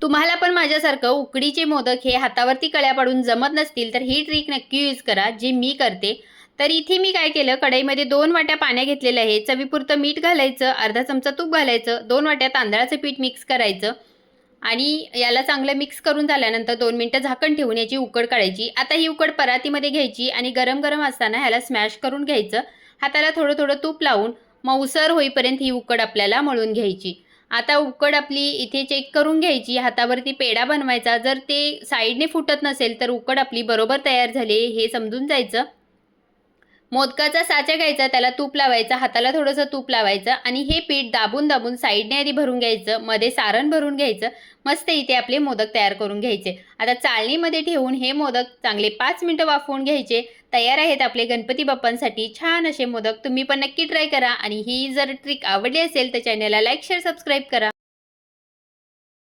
तुम्हाला पण माझ्यासारखं उकडीचे मोदक हे हातावरती कळ्या पाडून जमत नसतील तर ही ट्रिक नक्की यूज करा जी मी करते. तर इथे मी काय केलं, कढईमध्ये 2 वाट्या पाण्या घेतलेल्या आहे. चवीपुरतं मीठ घालायचं, अर्धा चमचा तूप घालायचं, 2 वाट्या तांदळाचं पीठ मिक्स करायचं आणि याला चांगलं मिक्स करून झाल्यानंतर 2 मिनिटं झाकण ठेवून याची उकड काढायची. आता ही उकड परातीमध्ये घ्यायची आणि गरम गरम असताना ह्याला स्मॅश करून घ्यायचं. हाताला थोडं थोडं तूप लावून मऊसर होईपर्यंत ही उकड आपल्याला मळून घ्यायची. आता उकड आपली इथे चेक करून घ्यायची. हातावरती पेढा बनवायचा. जर ते साईडने फुटत नसेल तर उकड आपली बरोबर तयार झाली हे समजून जायचं. मोदकाचा साचा घ्यायचा, त्याला तूप लावायचं, हाताला थोडंसं तूप लावायचं आणि हे पीठ दाबून दाबून साईडने आधी भरून घ्यायचं, मध्ये सारण भरून घ्यायचं. मस्त इथे आपले मोदक तयार करून घ्यायचे. आता चाळणीमध्ये ठेवून हे मोदक चांगले 5 मिनिटं वाफवून घ्यायचे. तयार आहेत आपले गणपती बाप्पांसाठी छान असे मोदक. तुम्ही पण नक्की ट्राय करा आणि ही जर ट्रिक आवडली असेल तर चॅनलला लाईक, शेअर, सबस्क्राईब करा.